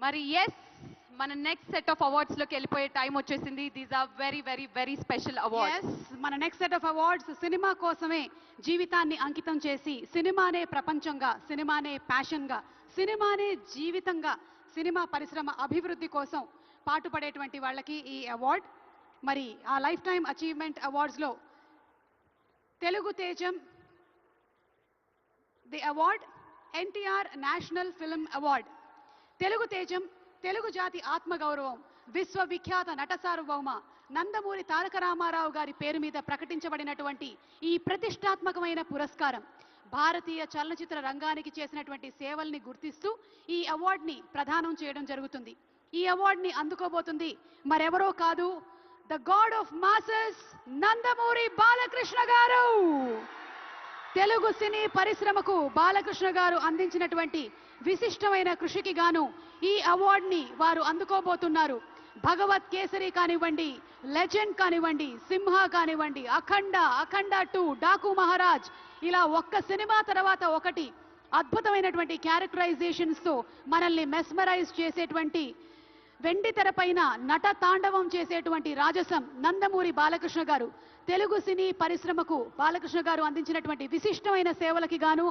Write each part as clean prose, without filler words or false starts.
మరి ఎస్ మన next set of awards లోకి వెళ్ళిపోయే టైం వచ్చేసింది. These are very very very special awards. మన నెక్స్ట్ సెట్ ఆఫ్ అవార్డ్స్ సినిమా కోసమే జీవితాన్ని అంకితం చేసి సినిమానే ప్రపంచంగా, సినిమానే ప్యాషన్గా, సినిమానే జీవితంగా, సినిమా పరిశ్రమ అభివృద్ధి కోసం పాటుపడేటువంటి వాళ్ళకి ఈ అవార్డ్. మరి ఆ లైఫ్ టైమ్ అచీవ్మెంట్ అవార్డ్స్లో తెలుగు తేజం the award NTR national film award. Telugu తేజం తెలుగు జాతి ఆత్మగౌరవం విశ్వవిఖ్యాత నట సార్వభౌమ నందమూరి తారక రామారావు గారి పేరు మీద ప్రకటించబడినటువంటి ఈ ప్రతిష్టాత్మకమైన పురస్కారం భారతీయ చలనచిత్ర రంగానికి చేసినటువంటి సేవల్ని గుర్తిస్తూ ఈ అవార్డుని ప్రదానం చేయడం జరుగుతుంది. ఈ అవార్డుని అందుకోబోతుంది మరెవరో కాదు, the God of masses Nandamuri Balakrishna గారు. తెలుగు సినీ పరిశ్రమకు బాలకృష్ణ గారు అందించినటువంటి విశిష్టమైన కృషికి గాను ఈ అవార్డుని వారు అందుకోబోతున్నారు. భగవత్ కేసరి కానివ్వండి, లెజెండ్ కానివ్వండి, సింహ కానివ్వండి, అఖండ, అఖండ 2, డాకు మహారాజ్, ఇలా ఒక్క సినిమా తర్వాత ఒకటి అద్భుతమైనటువంటి క్యారెక్టరైజేషన్స్ తో మనల్ని మెస్మరైజ్ చేసేటువంటి, వెండి తెరపైన నట తాండవం చేసేటువంటి రాజసం నందమూరి బాలకృష్ణ గారు. తెలుగు సినీ పరిశ్రమకు బాలకృష్ణ గారు అందించినటువంటి విశిష్టమైన సేవలకి గాను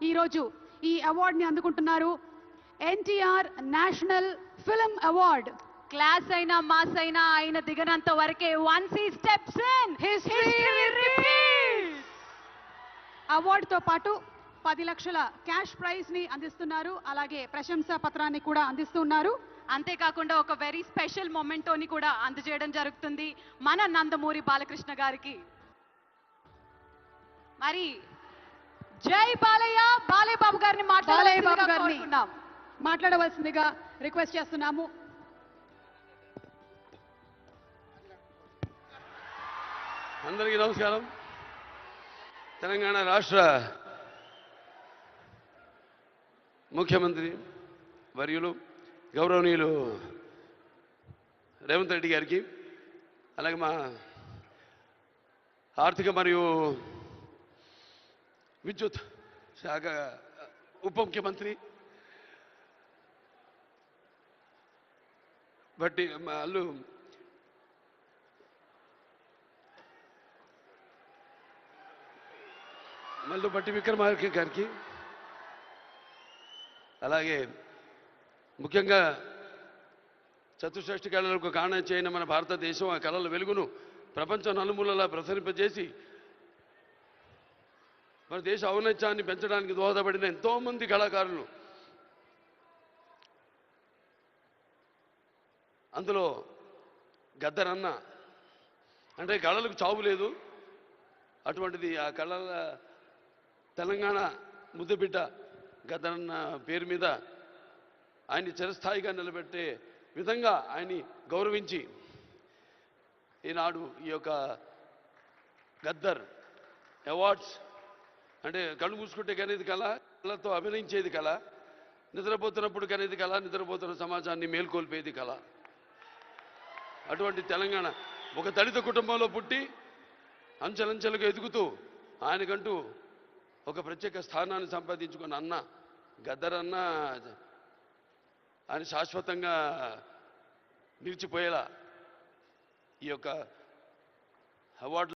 ఈరోజు ఈ అవార్డుని అందుకుంటున్నారు. NTR national film award. Class అయినా మాస్ అయినా ఆయన దిగనంత వరకే once he steps in history repeats. అవార్డుతో పాటు 10 లక్షల క్యాష్ ప్రైజ్ ని అందిస్తున్నారు. అలాగే ప్రశంసా పత్రాన్ని కూడా అందిస్తున్నారు. అంతేకాకుండా ఒక వెరీ స్పెషల్ మొమెంటోని కూడా అందజేయడం జరుగుతుంది మన నందమూరి బాలకృష్ణ గారికి. మరి జై బాలయ్య, బాలయ్య బాబు గారిని మాట్లాడవలసిందిగా రిక్వెస్ట్ చేస్తున్నాము. అందరికీ నమస్కారం. తెలంగాణ రాష్ట్ర ముఖ్యమంత్రి వర్యులు గౌరవనీయులు రేవంత్ రెడ్డి గారికి, అలాగే మా ఆర్థిక మరియు విద్యుత్ శాఖ ఉప ముఖ్యమంత్రి బట్టి వాళ్ళు మల్లు బట్టి విక్రమార్క గారికి, అలాగే ముఖ్యంగా చతుషష్టి కళలకు కారణం చేయని మన భారతదేశం ఆ కళల వెలుగును ప్రపంచం నలుమూలలా ప్రసరింపజేసి మన దేశ ఔన్నత్యాన్ని పెంచడానికి దోహదపడిన ఎంతోమంది కళాకారులు, అందులో గద్దరన్న అంటే కళలకు చావు లేదు, అటువంటిది ఆ కళల తెలంగాణ ముద్దుబిడ్డ గద్దరన్న పేరు మీద ఆయన్ని చిరస్థాయిగా నిలబెట్టే విధంగా ఆయన్ని గౌరవించి ఈనాడు ఈ యొక్క గద్దర్ అవార్డ్స్ అంటే కళ్ళు మూసుకుంటే కనేది కళ, కళతో అభినయించేది కళ, నిద్రపోతున్నప్పుడు కనేది కళ, నిద్రపోతున్న సమాజాన్ని మేల్కొల్పేది కళ. అటువంటి తెలంగాణ ఒక దళిత కుటుంబంలో పుట్టి అంచెలంచెలుగా ఎదుగుతూ ఆయనకంటూ ఒక ప్రత్యేక స్థానాన్ని సంపాదించుకున్న అన్న గద్దరన్న ఆయన శాశ్వతంగా నిలిచిపోయేలా ఈ యొక్క అవార్డు